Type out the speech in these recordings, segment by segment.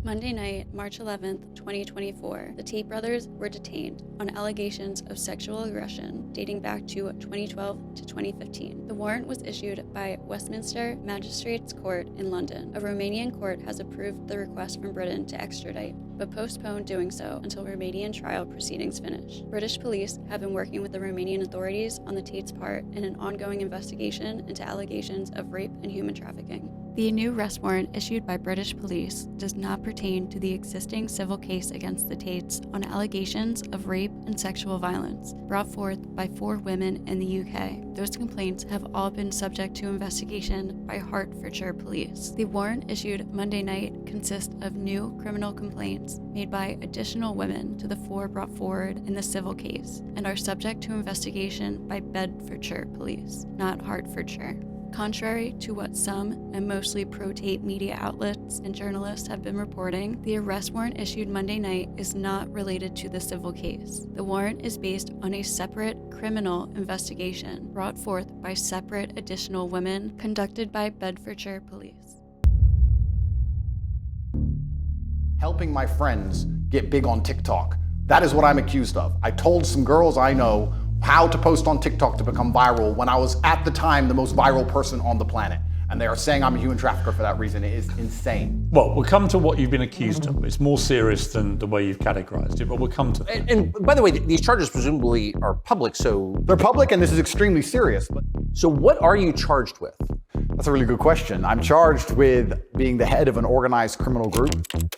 Monday night, March 11, 2024, the Tate brothers were detained on allegations of sexual aggression dating back to 2012 to 2015. The warrant was issued by Westminster Magistrates Court in London. A Romanian court has approved the request from Britain to extradite, but postponed doing so until Romanian trial proceedings finish. British police have been working with the Romanian authorities on the Tate's part in an ongoing investigation into allegations of rape and human trafficking. The new arrest warrant issued by British police does not pertain to the existing civil case against the Tates on allegations of rape and sexual violence brought forth by 4 women in the UK. Those complaints have all been subject to investigation by Hertfordshire police. The warrant issued Monday night consists of new criminal complaints made by additional women to the 4 brought forward in the civil case and are subject to investigation by Bedfordshire police, not Hertfordshire. Contrary to what some, and mostly pro-Tate media outlets and journalists have been reporting, the arrest warrant issued Monday night is not related to the civil case. The warrant is based on a separate criminal investigation brought forth by separate additional women conducted by Bedfordshire police. Helping my friends get big on TikTok. That is what I'm accused of. I told some girls I know how to post on TikTok to become viral when I was at the time the most viral person on the planet. And they are saying I'm a human trafficker for that reason. It is insane. Well, we'll come to what you've been accused of. It's more serious than the way you've categorized it, but we'll come to that. And by the way, these charges presumably are public, so... They're public and this is extremely serious. So what are you charged with? That's a really good question. I'm charged with being the head of an organized criminal group,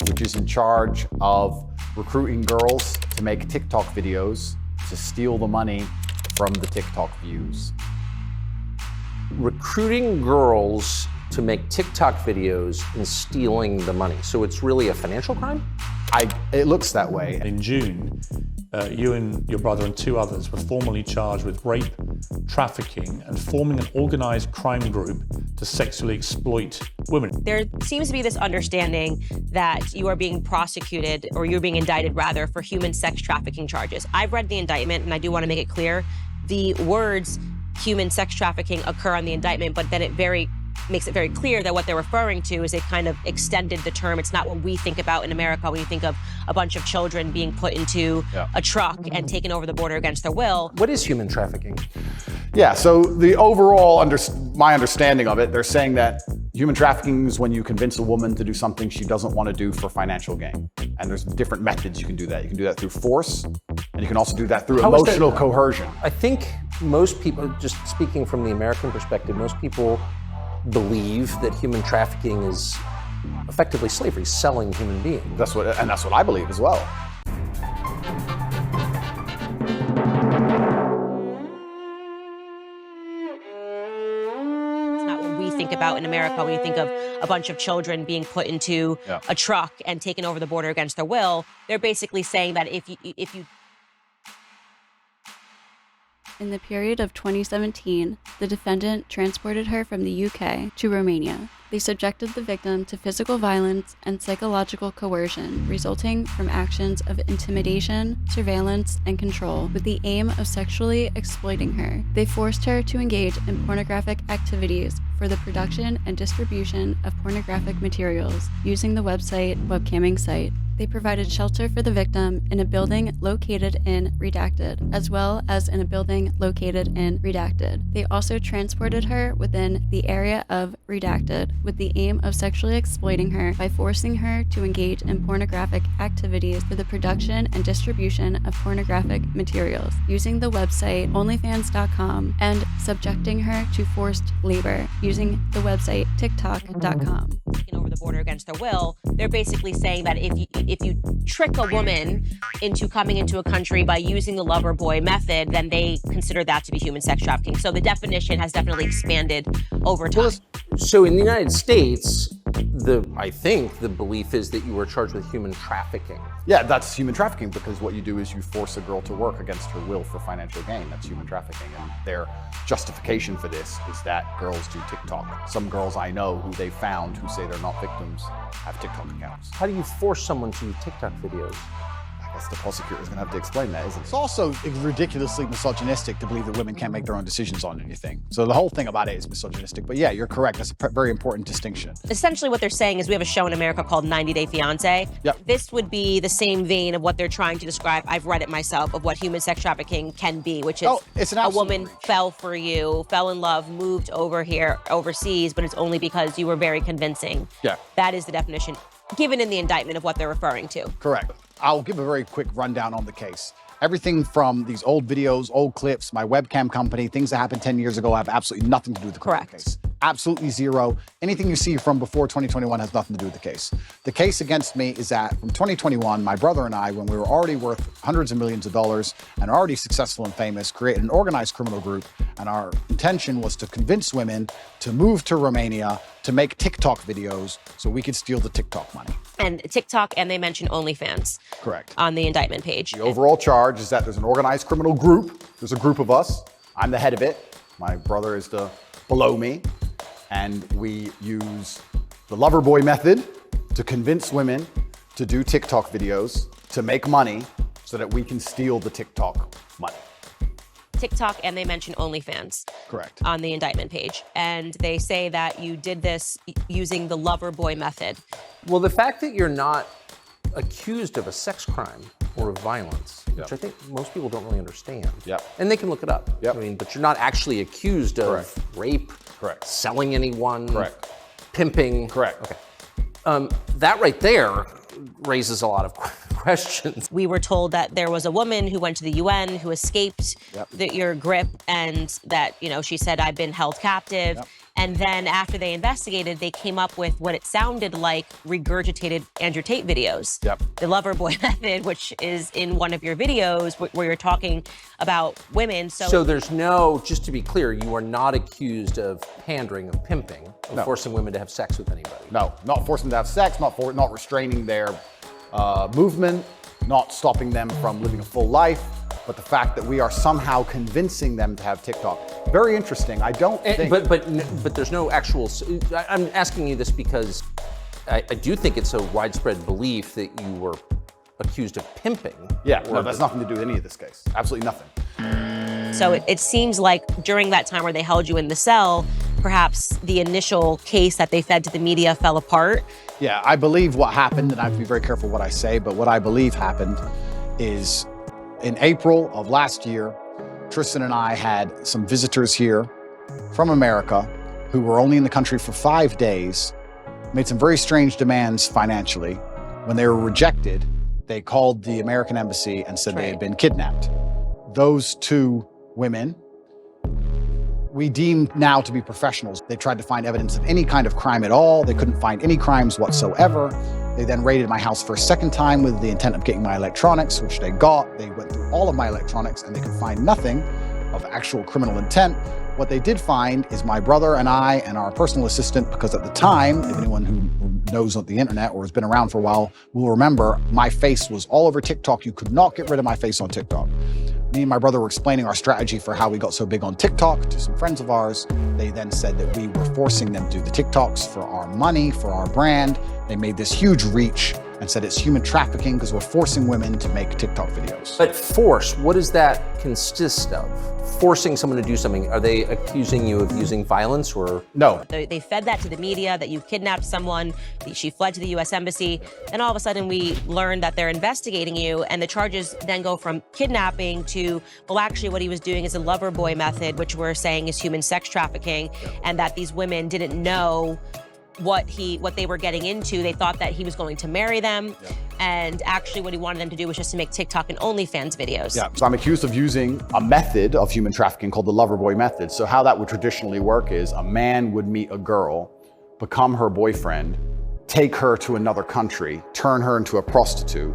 which is in charge of recruiting girls to make TikTok videos to steal the money from the TikTok views. Recruiting girls to make TikTok videos and stealing the money. So it's really a financial crime? It looks that way. In June, you and your brother and 2 others were formally charged with rape, trafficking, and forming an organized crime group to sexually exploit women. There seems to be this understanding that you are being prosecuted, or you're being indicted rather, for human sex trafficking charges. I've read the indictment, and I do want to make it clear, the words human sex trafficking occur on the indictment, but then it makes it very clear that what they're referring to is a kind of extended the term. It's not what we think about in America when you think of a bunch of children being put into a truck and taken over the border against their will. What is human trafficking? Yeah, so the overall, my understanding of it, they're saying that human trafficking is when you convince a woman to do something she doesn't want to do for financial gain. And there's different methods you can do that. You can do that through force, and you can also do that through emotional coercion. I think most people, just speaking from the American perspective, most people believe that human trafficking is effectively slavery, selling human beings. That's what I believe as well. It's not what we think about in America when you think of a bunch of children being put into a truck and taken over the border against their will. They're basically saying that if you In the period of 2017, the defendant transported her from the UK to Romania. They subjected the victim to physical violence and psychological coercion, resulting from actions of intimidation, surveillance, and control, with the aim of sexually exploiting her. They forced her to engage in pornographic activities for the production and distribution of pornographic materials using the website webcamming site. They provided shelter for the victim in a building located in Redacted, as well as in a building located in Redacted. They also transported her within the area of Redacted with the aim of sexually exploiting her by forcing her to engage in pornographic activities for the production and distribution of pornographic materials using the website onlyfans.com and subjecting her to forced labor using the website tiktok.com. Taken over the border against their will, they're basically saying that if you trick a woman into coming into a country by using the lover boy method, then they consider that to be human sex trafficking. So the definition has definitely expanded over time. Well, so in the United States, I think the belief is that you were charged with human trafficking. Yeah, that's human trafficking because what you do is you force a girl to work against her will for financial gain. That's human trafficking. And their justification for this is that girls do TikTok. Some girls I know who they found who say they're not victims have TikTok accounts. How do you force someone to do TikTok videos? guess the prosecutor's going to have to explain that, isn't it? It's also ridiculously misogynistic to believe that women can't make their own decisions on anything. So the whole thing about it is misogynistic. But yeah, you're correct. That's a very important distinction. Essentially what they're saying is we have a show in America called 90 Day Fiancé. Yep. This would be the same vein of what they're trying to describe. I've read it myself, of what human sex trafficking can be, which is it's an a absolute- woman fell for you, fell in love, moved over here overseas, but it's only because you were very convincing. Yeah. That is the definition given in the indictment of what they're referring to. Correct. I'll give a very quick rundown on the case. Everything from these old videos, old clips, my webcam company, things that happened 10 years ago have absolutely nothing to do with the criminal Correct. case. Absolutely zero. Anything you see from before 2021 has nothing to do with the case. The case against me is that from 2021, my brother and I, when we were already worth hundreds of millions of dollars and already successful and famous, created an organized criminal group. And our intention was to convince women to move to Romania to make TikTok videos so we could steal the TikTok money. And TikTok, and they mention OnlyFans. Correct. On the indictment page. The overall charge is that there's an organized criminal group. There's a group of us. I'm the head of it. My brother is below me. And we use the lover boy method to convince women to do TikTok videos to make money so that we can steal the TikTok money. TikTok, and they mention OnlyFans. Correct. On the indictment page. And they say that you did this using the lover boy method. Well, the fact that you're not accused of a sex crime or of violence, which I think most people don't really understand. Yep. And they can look it up. Yep. I mean, but you're not actually accused of Correct. rape, Correct. selling anyone, Correct. pimping. Correct. Okay. That right there raises a lot of questions. We were told that there was a woman who went to the UN who escaped your grip, and that, she said, I've been held captive. Yep. And then after they investigated, they came up with what it sounded like regurgitated Andrew Tate videos. Yep. The lover boy method, which is in one of your videos where you're talking about women. So there's no, just to be clear, you are not accused of pandering, of pimping, of forcing women to have sex with anybody. No, not forcing them to have sex, not restraining their movement, not stopping them from living a full life, but the fact that we are somehow convincing them to have TikTok. Very interesting. I don't think... But there's no actual... I'm asking you this because I do think it's a widespread belief that you were accused of pimping. Yeah, no, that's nothing to do with any of this case. Absolutely nothing. So it seems like during that time where they held you in the cell, perhaps the initial case that they fed to the media fell apart. Yeah, I believe what happened, and I have to be very careful what I say, but what I believe happened is in April of last year, Tristian and I had some visitors here from America who were only in the country for 5 days, made some very strange demands financially. When they were rejected, they called the American embassy and said they had been kidnapped. Those two women, we deemed now to be professionals. They tried to find evidence of any kind of crime at all. They couldn't find any crimes whatsoever. They then raided my house for a second time with the intent of getting my electronics, which they got. They went through all of my electronics and they could find nothing of actual criminal intent. What they did find is my brother and I and our personal assistant, because at the time, if anyone who knows of the internet or has been around for a while will remember, my face was all over TikTok. You could not get rid of my face on TikTok. Me and my brother were explaining our strategy for how we got so big on TikTok to some friends of ours. They then said that we were forcing them to do the TikToks for our money, for our brand. They made this huge reach and said it's human trafficking because we're forcing women to make TikTok videos. But force, what does that consist of? Forcing someone to do something, are they accusing you of using violence or? No. They fed that to the media, that you kidnapped someone, she fled to the US Embassy, and all of a sudden we learned that they're investigating you, and the charges then go from kidnapping to, well, actually what he was doing is a lover boy method, which we're saying is human sex trafficking, and that these women didn't know what they were getting into. They thought that he was going to marry them, and actually what he wanted them to do was just to make TikTok and OnlyFans videos. Yeah, so I'm accused of using a method of human trafficking called the lover boy method. So how that would traditionally work is a man would meet a girl, become her boyfriend, take her to another country, turn her into a prostitute,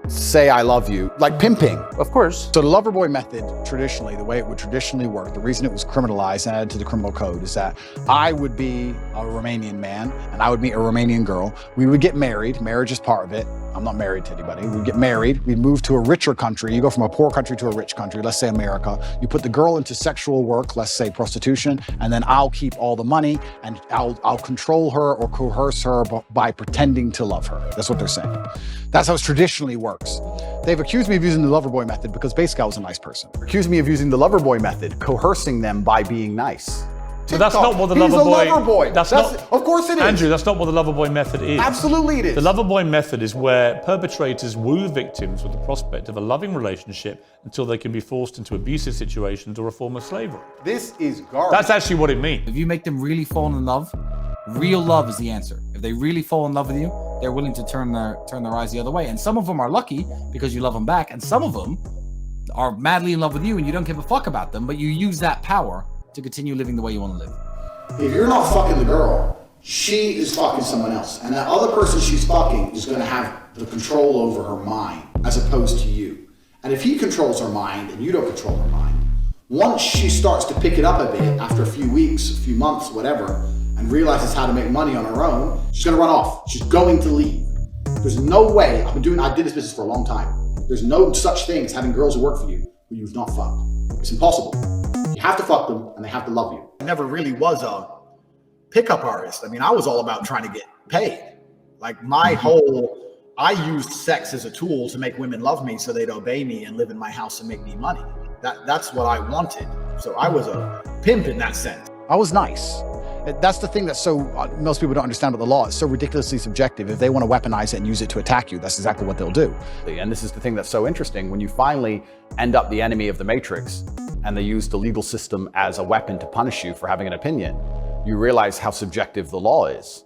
say I love you, like pimping. Of course. So the lover boy method, traditionally, the way it would traditionally work, the reason it was criminalized and added to the criminal code is that I would be a Romanian man and I would meet a Romanian girl. We would get married. Marriage is part of it. I'm not married to anybody. We'd get married. We'd move to a richer country. You go from a poor country to a rich country, let's say America. You put the girl into sexual work, let's say prostitution, and then I'll keep all the money and I'll control her or coerce her by pretending to love her. That's what they're saying. That's how it's traditionally worked. works. They've accused me of using the lover boy method because basically I was a nice person. Accused me of using the lover boy method, coercing them by being nice. But that's not what the He's lover boy. a lover boy. That's not. Of course it is. Andrew, that's not what the lover boy method is. Absolutely it is. The lover boy method is where perpetrators woo victims with the prospect of a loving relationship until they can be forced into abusive situations or a form of slavery. This is garbage. That's actually what it means. If you make them really fall in love, real love is the answer. If they really fall in love with you, they're willing to turn their eyes the other way. And some of them are lucky because you love them back, and some of them are madly in love with you and you don't give a fuck about them, but you use that power to continue living the way you want to live. If you're not fucking the girl, she is fucking someone else. And that other person she's fucking is going to have the control over her mind as opposed to you. And if he controls her mind and you don't control her mind, once she starts to pick it up a bit after a few weeks, a few months, whatever, and realizes how to make money on her own, she's going to run off. She's going to leave. There's no way. I did this business for a long time. There's no such thing as having girls who work for you who you've not fucked. It's impossible. You have to fuck them and they have to love you. I never really was a pickup artist. I mean, I was all about trying to get paid. Like I used sex as a tool to make women love me so they'd obey me and live in my house and make me money. That's what I wanted. So I was a pimp in that sense. I was nice. That's the thing that's so, most people don't understand about the law. It's so ridiculously subjective. If they want to weaponize it and use it to attack you, that's exactly what they'll do. And this is the thing that's so interesting. When you finally end up the enemy of the matrix and they use the legal system as a weapon to punish you for having an opinion, you realize how subjective the law is,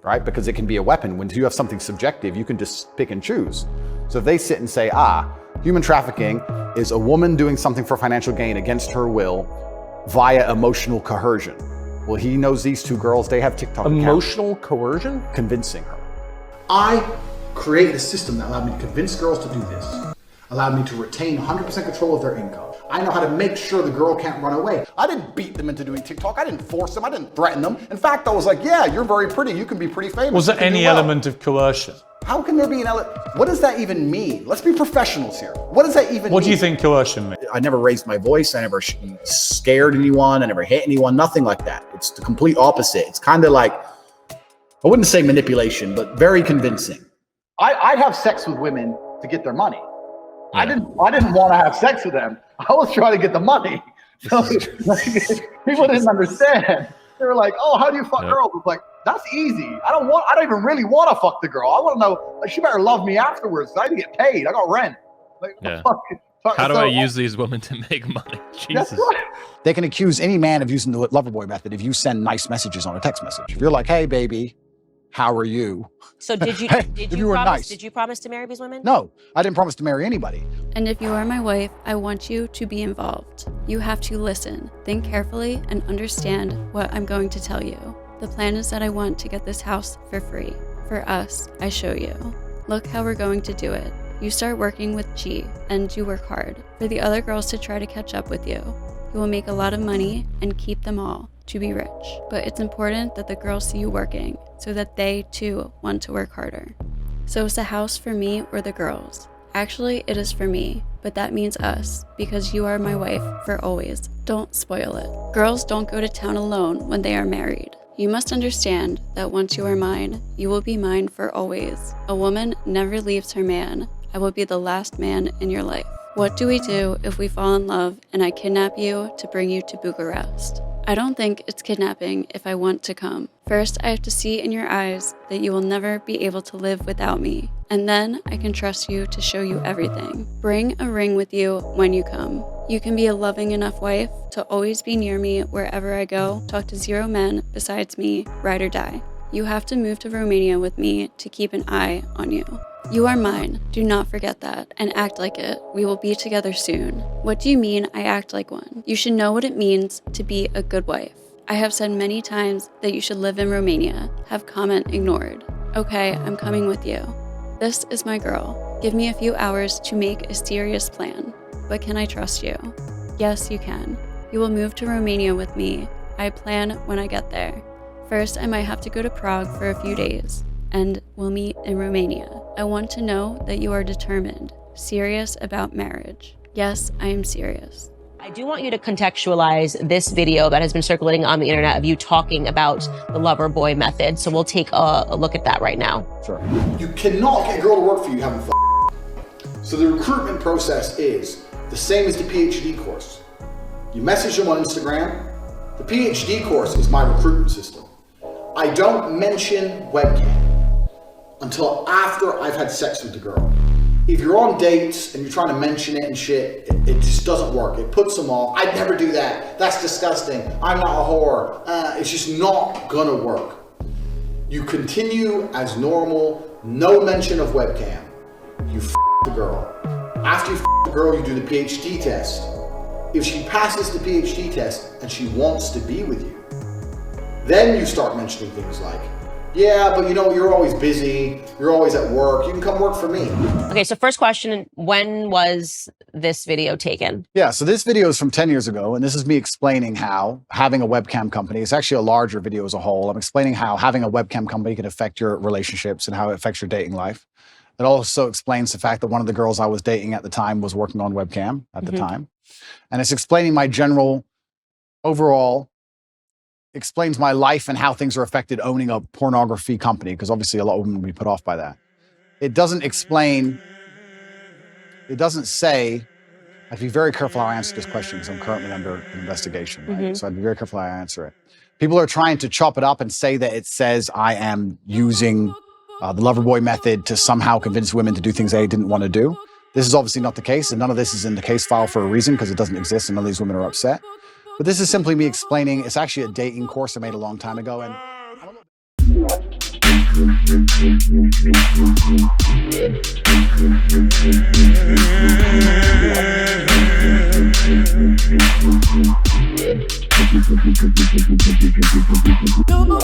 right? Because it can be a weapon. When you have something subjective, you can just pick and choose. So if they sit and say, human trafficking is a woman doing something for financial gain against her will via emotional coercion. Well, he knows these two girls, they have TikTok accounts. Emotional coercion? Convincing her. I created a system that allowed me to convince girls to do this, allowed me to retain 100% control of their income. I know how to make sure the girl can't run away. I didn't beat them into doing TikTok. I didn't force them. I didn't threaten them. In fact, I was like, yeah, you're very pretty. You can be pretty famous. Was there any element of coercion? How can there be an element? What does that even mean? Let's be professionals here. What does that even mean? What do you think coercion means? I never raised my voice. I never scared anyone. I never hit anyone. Nothing like that. It's the complete opposite. It's kind of like, I wouldn't say manipulation, but very convincing. I'd have sex with women to get their money. Yeah. I didn't want to have sex with them. I was trying to get the money. So, people didn't understand. They were like, "Oh, how do you fuck girls?" It's like, that's easy. I don't even really want to fuck the girl. I want to know, like, she better love me afterwards. I need to get paid. I got rent. Like, how do I use these women to make money? Jesus. They can accuse any man of using the lover boy method if you send nice messages on a text message. If you're like, "Hey, baby, how are you?" So did you promise to marry these women? No, I didn't promise to marry anybody. And if you are my wife, I want you to be involved. You have to listen, think carefully, and understand what I'm going to tell you. The plan is that I want to get this house for free. For us, I show you. Look how we're going to do it. You start working with G, and you work hard for the other girls to try to catch up with you. You will make a lot of money and keep them all to be rich. But it's important that the girls see you working so that they too want to work harder. So is the house for me or the girls? Actually, it is for me, but that means us, because you are my wife for always. Don't spoil it. Girls don't go to town alone when they are married. You must understand that once you are mine, you will be mine for always. A woman never leaves her man. I will be the last man in your life. What do we do if we fall in love and I kidnap you to bring you to Bucharest? I don't think it's kidnapping if I want to come. First, I have to see in your eyes that you will never be able to live without me. And then I can trust you to show you everything. Bring a ring with you when you come. You can be a loving enough wife to always be near me wherever I go, talk to 0 men besides me, ride or die. You have to move to Romania with me to keep an eye on you. You are mine, do not forget that, and act like it. We will be together soon. What do you mean I act like one? You should know what it means to be a good wife. I have said many times that you should live in Romania. Have comment ignored. Okay, I'm coming with you. This is my girl. Give me a few hours to make a serious plan. But can I trust you? Yes, you can. You will move to Romania with me. I plan when I get there. First, I might have to go to Prague for a few days, and we'll meet in Romania. I want to know that you are determined, serious about marriage. Yes, I am serious. I do want you to contextualize this video that has been circulating on the internet of you talking about the lover boy method. So we'll take a look at that right now. Sure. You cannot get a girl to work for you having So the recruitment process is the same as the PhD course. You message them on Instagram. The PhD course is my recruitment system. I don't mention webcam until after I've had sex with the girl. If you're on dates and you're trying to mention it and shit, it just doesn't work. It puts them off. I'd never do that. That's disgusting. I'm not a whore. It's just not gonna work. You continue as normal, no mention of webcam. You f the girl. After you f the girl, you do the PhD test. If she passes the PhD test and she wants to be with you, then you start mentioning things like, yeah, but you know, you're always busy, you're always at work, you can come work for me. Okay, so first question, when was this video taken? Yeah, so this video is from 10 years ago, and this is me explaining how having a webcam company, it's actually a larger video as a whole. I'm explaining how having a webcam company can affect your relationships and how it affects your dating life. It also explains the fact that one of the girls I was dating at the time was working on webcam at the time. And it's explaining my general, overall, explains my life and how things are affected owning a pornography company, because obviously a lot of women will be put off by that. It doesn't explain, it doesn't say, I'd be very careful how I answer this question because I'm currently under an investigation, right? So I'd be very careful how I answer it. People are trying to chop it up and say that it says I am using the Loverboy method to somehow convince women to do things they didn't want to do. This is obviously not the case, and none of this is in the case file for a reason because it doesn't exist and none of these women are upset. But this is simply me explaining, it's actually a dating course I made a long time ago. And No.